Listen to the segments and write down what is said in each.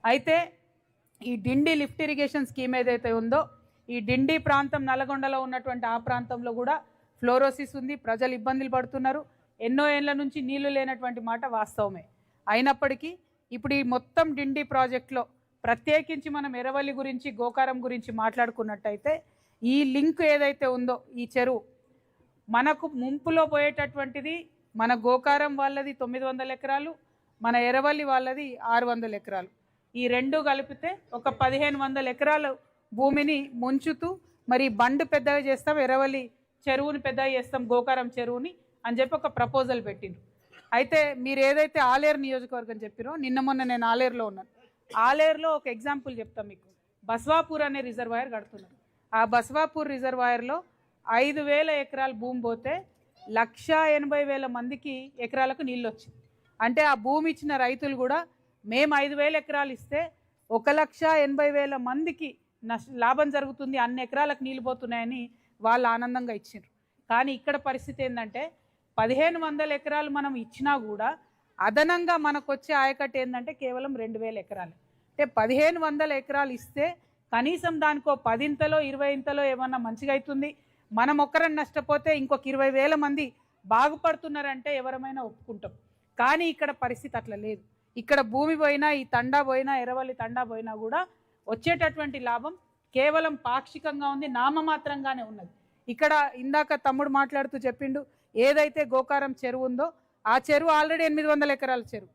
అయితే ఈ డిండి lift irrigation scheme ఏదైతే ఉందో ఈ డిండి ప్రాంతం నల్గొండలో ఉన్నటువంటి ఆ ప్రాంతంలో కూడా ఫ్లోరోసిస్ ఉంది, ప్రజలు ఇబ్బందులు పడుతున్నారు. ఎన్నో ఏళ్ల నుంచి నీళ్లు లేనటువంటి మాట వాస్తవమే. అయినప్పటికీ ఇప్పుడు ఈ మొత్తం డిండి ప్రాజెక్టులో ప్రత్యేకించి మనం ఎర్రవల్లి గురించి గోకారం గురించి మాట్లాడుకున్నట్టయితే ఈ లింక్ ఏదైతే ఉందో ఈ చెరువు మనకు ముంపులో పోయేటటువంటిది మన గోకారం వాళ్ళది 900 ఎకరాలు, మన ఎర్రవల్లి వాళ్ళది 600 ఎకరాలు. ఈ రెండు కలిపితే ఒక 1500 ఎకరాలు భూమిని ముంచుతూ మరి బండ్ పెద్దగా చేస్తాం, ఎర్రవల్లి చెరువుని పెద్దగా చేస్తాం, గోకారం చెరువుని అని చెప్పి ఒక ప్రపోజల్ పెట్టిండ్రు. అయితే మీరు ఏదైతే ఆలేరు నియోజకవర్గం చెప్పారో, నిన్న మొన్న నేను ఆలేరులో ఉన్నాను. ఆలేరులో ఒక ఎగ్జాంపుల్ చెప్తాం మీకు. బస్వాపూర్ అనే రిజర్వాయర్ కడుతున్నారు. ఆ బస్వాపూర్ రిజర్వాయర్లో 5000 ఎకరాల భూమి పోతే 1,80,000 మందికి ఎకరాలకు నీళ్ళు వచ్చింది. అంటే ఆ భూమి ఇచ్చిన రైతులు కూడా మేము 5,000 ఎకరాలు ఇస్తే 1,80,000 మందికి లాభం జరుగుతుంది, అన్ని ఎకరాలకు నీళ్ళు పోతున్నాయని వాళ్ళు ఆనందంగా ఇచ్చిండ్రు. కానీ ఇక్కడ పరిస్థితి ఏంటంటే 1,500 ఎకరాలు మనం ఇచ్చినా కూడా అదనంగా మనకు వచ్చే ఆయకట్టు ఏంటంటే కేవలం 2,000 ఎకరాలు. అంటే 1,500 ఎకరాలు ఇస్తే కనీసం దానికో 10 20 ఏమన్నా మంచిగా అవుతుంది. మనం ఒక్కరని నష్టపోతే ఇంకొక 20,000 మంది బాగుపడుతున్నారంటే ఎవరమైనా ఒప్పుకుంటాం. కానీ ఇక్కడ పరిస్థితి అట్లా లేదు. ఇక్కడ భూమి పోయినా, ఈ తండా పోయినా, ఎర్రవల్లి తండా పోయినా కూడా వచ్చేటటువంటి లాభం కేవలం పాక్షికంగా ఉంది, నామమాత్రంగానే ఉన్నది. ఇక్కడ ఇందాక తమ్ముడు మాట్లాడుతూ చెప్పిండు, ఏదైతే గోకారం చెరువు ఉందో ఆ చెరువు ఆల్రెడీ 800 ఎకరాల చెరువు.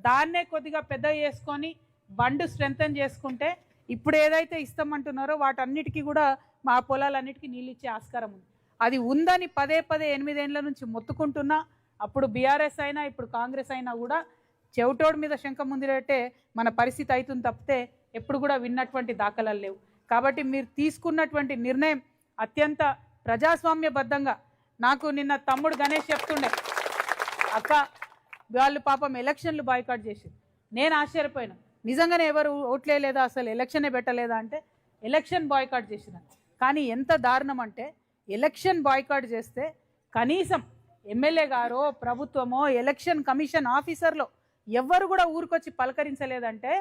దాన్నే కొద్దిగా పెద్ద చేసుకొని బండు స్ట్రెంథన్ చేసుకుంటే ఇప్పుడు ఏదైతే ఇస్తామంటున్నారో వాటన్నిటికీ కూడా మా పొలాలన్నిటికీ నీళ్ళు ఇచ్చే ఆస్కారం ఉంది. అది ఉందని పదే 8 ఏళ్ల నుంచి మొత్తుకుంటున్నా, అప్పుడు బీఆర్ఎస్ అయినా ఇప్పుడు కాంగ్రెస్ అయినా కూడా చెవిటోడి మీద శంఖం ముందిరేటే మన పరిస్థితి అవుతుంది తప్పితే ఎప్పుడు కూడా విన్నటువంటి దాఖలాలు లేవు. కాబట్టి మీరు తీసుకున్నటువంటి నిర్ణయం అత్యంత ప్రజాస్వామ్యబద్ధంగా. నాకు నిన్న తమ్ముడు గణేష్ చెప్తుండే, అక్క వాళ్ళు పాపం ఎలక్షన్లు బాయ్కాట్ చేసి, నేను ఆశ్చర్యపోయినా. నిజంగానే ఎవరు ఓట్లేదా, అసలు ఎలక్షనే పెట్టలేదా అంటే ఎలక్షన్ బాయ్కాట్ చేసిన. కానీ ఎంత దారుణం అంటే ఎలక్షన్ బాయ్కాట్ చేస్తే కనీసం ఎమ్మెల్యే గారో ప్రభుత్వమో ఎలక్షన్ కమిషన్ ఆఫీసర్లో ఎవ్వరు కూడా ఊరికొచ్చి పలకరించలేదంటే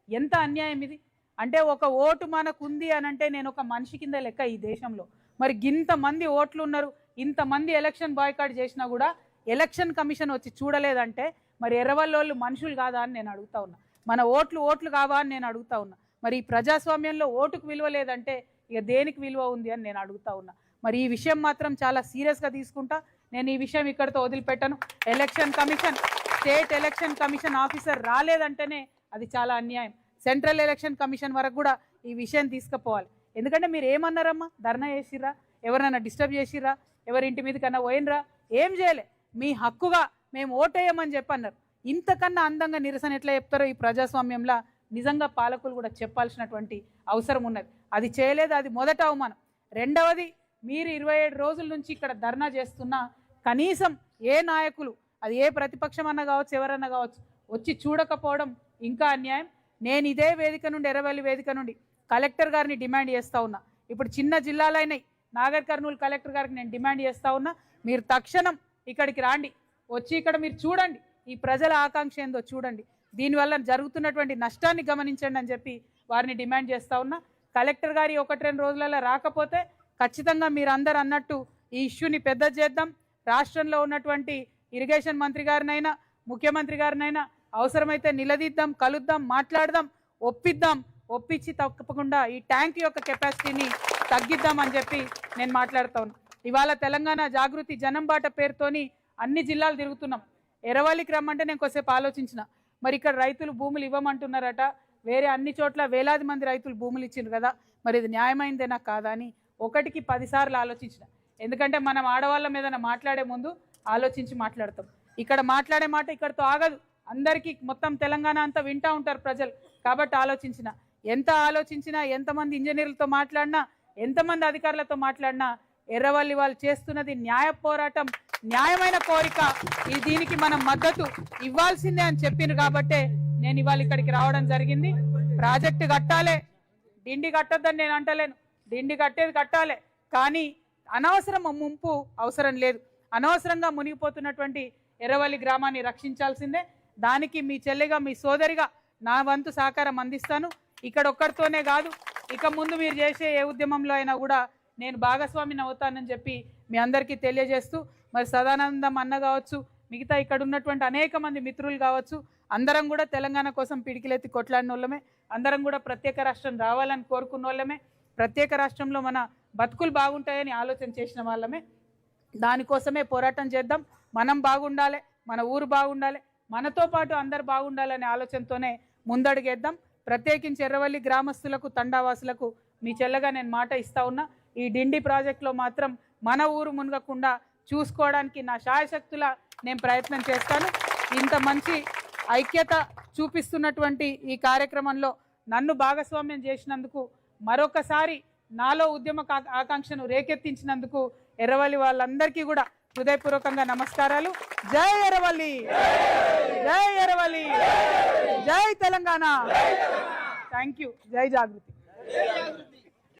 ఎంత అన్యాయం ఇది. అంటే ఒక ఓటు మనకు ఉంది అని అంటే నేను ఒక మనిషి కింద లెక్క ఈ దేశంలో. మరి ఇంతమంది ఓట్లు ఉన్నారు, ఇంతమంది ఎలక్షన్ బాయ్కాట్ చేసినా కూడా ఎలక్షన్ కమిషన్ వచ్చి చూడలేదంటే మరి ఎర్రవల్లోళ్ళు మనుషులు కాదా అని నేను అడుగుతా ఉన్నా. మన ఓట్లు కావా అని నేను అడుగుతా ఉన్నా. మరి ఈ ప్రజాస్వామ్యంలో ఓటుకు విలువ లేదంటే ఇక దేనికి విలువ ఉంది అని నేను అడుగుతా ఉన్నా. మరి ఈ విషయం మాత్రం చాలా సీరియస్గా తీసుకుంటా. నేను ఈ విషయం ఇక్కడితో వదిలిపెట్టను. Election commission, state election commission officer రాలేదంటేనే అది చాలా అన్యాయం. సెంట్రల్ ఎలక్షన్ కమిషన్ వరకు కూడా ఈ విషయం తీసుకుపోవాలి. ఎందుకంటే మీరు ఏమన్నారమ్మా, ధర్నా చేసిర్రా, ఎవరైనా డిస్టర్బ్ చేసిర్రా, ఎవరింటి మీద కన్నా పోయినరా, ఏం చేయలే. మీ హక్కుగా మేము ఓటేయమని చెప్పన్నారు. ఇంతకన్నా అందంగా నిరసన ఎట్లా చెప్తారో ఈ ప్రజాస్వామ్యంలో నిజంగా పాలకులు కూడా చెప్పాల్సినటువంటి అవసరం ఉన్నది. అది చేయలేదు, అది మొదట అవమానం. రెండవది, మీరు 27 రోజుల నుంచి ఇక్కడ ధర్నా చేస్తున్నా కనీసం ఏ నాయకులు, అది ఏ ప్రతిపక్షం అన్నా కావచ్చు, ఎవరన్నా కావచ్చు, వచ్చి చూడకపోవడం ఇంకా అన్యాయం. నేను ఇదే వేదిక నుండి, ఎర్రవల్లి వేదిక నుండి కలెక్టర్ గారిని డిమాండ్ చేస్తూ ఉన్నా. ఇప్పుడు చిన్న జిల్లాలైనవి, నాగర్ కర్నూలు కలెక్టర్ గారికి నేను డిమాండ్ చేస్తూ ఉన్నా, మీరు తక్షణం ఇక్కడికి రాండి, వచ్చి ఇక్కడ మీరు చూడండి, ఈ ప్రజల ఆకాంక్ష ఏందో చూడండి, దీనివల్ల జరుగుతున్నటువంటి నష్టాన్ని గమనించండి అని చెప్పి వారిని డిమాండ్ చేస్తూ ఉన్నా. కలెక్టర్ గారి 1-2 రోజులలో రాకపోతే ఖచ్చితంగా మీరు అందరు అన్నట్టు ఈ ఇష్యూని పెద్ద చేద్దాం. రాష్ట్రంలో ఉన్నటువంటి ఇరిగేషన్ మంత్రి గారినైనా, ముఖ్యమంత్రి గారినైనా అవసరమైతే నిలదీద్దాం, కలుద్దాం, మాట్లాడదాం, ఒప్పించి తప్పకుండా ఈ ట్యాంక్ యొక్క కెపాసిటీని తగ్గిద్దామని చెప్పి నేను మాట్లాడుతూ ఉన్నా. ఇవాళ తెలంగాణ జాగృతి జనం బాట పేరుతోని అన్ని జిల్లాలు తిరుగుతున్నాం. ఎర్రవల్లికి రమ్మంటే నేను కొద్దిసేపు ఆలోచించిన, మరి ఇక్కడ రైతులు భూములు ఇవ్వమంటున్నారట, వేరే అన్ని చోట్ల వేలాది మంది రైతులు భూములు ఇచ్చిండ్రు కదా, మరి ఇది న్యాయమైందేనా కాదా అని 1కి 10 సార్లు ఆలోచించిన. ఎందుకంటే మనం ఆడవాళ్ళ మీద మాట్లాడే ముందు ఆలోచించి మాట్లాడతాం. ఇక్కడ మాట్లాడే మాట ఇక్కడితో ఆగదు, అందరికీ మొత్తం తెలంగాణ అంతా వింటూ ఉంటారు ప్రజలు. కాబట్టి ఆలోచించిన, ఎంత ఆలోచించినా, ఎంతమంది ఇంజనీర్లతో మాట్లాడినా, ఎంతమంది అధికారులతో మాట్లాడినా ఎర్రవల్లి వాళ్ళు చేస్తున్నది న్యాయ పోరాటం, న్యాయమైన కోరిక. దీనికి మనం మద్దతు ఇవ్వాల్సిందే అని చెప్పిండ్రు కాబట్టే నేను ఇవాళ ఇక్కడికి రావడం జరిగింది. ప్రాజెక్టు కట్టాలి, డిండి కట్టొద్దని నేను అంటలేను, డిండి కట్టేది కట్టాలి, కానీ అనవసరం ముంపు అవసరం లేదు. అనవసరంగా మునిగిపోతున్నటువంటి ఎర్రవల్లి గ్రామాన్ని రక్షించాల్సిందే. దానికి మీ చెల్లిగా, మీ సోదరిగా నా వంతు సహకారం అందిస్తాను. ఇక్కడ ఒక్కరితోనే కాదు, ఇక ముందు మీరు చేసే ఏ ఉద్యమంలో అయినా కూడా నేను భాగస్వామిని అవుతానని చెప్పి మీ అందరికీ తెలియజేస్తూ, మరి సదానందం అన్న కావచ్చు, మిగతా ఇక్కడ ఉన్నటువంటి అనేక మంది మిత్రులు కావచ్చు, అందరం కూడా తెలంగాణ కోసం పిడికిలెత్తి కొట్లాడిన వాళ్ళమే, అందరం కూడా ప్రత్యేక రాష్ట్రం రావాలని కోరుకున్న వాళ్ళమే, ప్రత్యేక రాష్ట్రంలో మన బతుకులు బాగుంటాయని ఆలోచన చేసిన వాళ్ళమే. దానికోసమే పోరాటం చేద్దాం. మనం బాగుండాలి, మన ఊరు బాగుండాలి, మనతో పాటు అందరు బాగుండాలనే ఆలోచనతోనే ముందడుగేద్దాం. ప్రత్యేకించి ఎర్రవల్లి గ్రామస్తులకు, తండావాసులకు మీ చెల్లగా నేను మాట ఇస్తా ఉన్నా. ఈ డిండి ప్రాజెక్టులో మాత్రం మన ఊరు మునగకుండా చూసుకోవడానికి నా శాయశక్తుల నేను ప్రయత్నం చేస్తాను. ఇంత మంచి ఐక్యత చూపిస్తున్నటువంటి ఈ కార్యక్రమంలో నన్ను భాగస్వామ్యం చేసినందుకు, మరొకసారి నాలో ఉద్యమ ఆకాంక్షను రేకెత్తించినందుకు ఎర్రవల్లి వాళ్ళందరికీ కూడా హృదయపూర్వకంగా నమస్కారాలు. జై ఎర్రవల్లి, జై ఎర్రవల్లి, జై తెలంగాణ. Thank you. జై జాగృతి.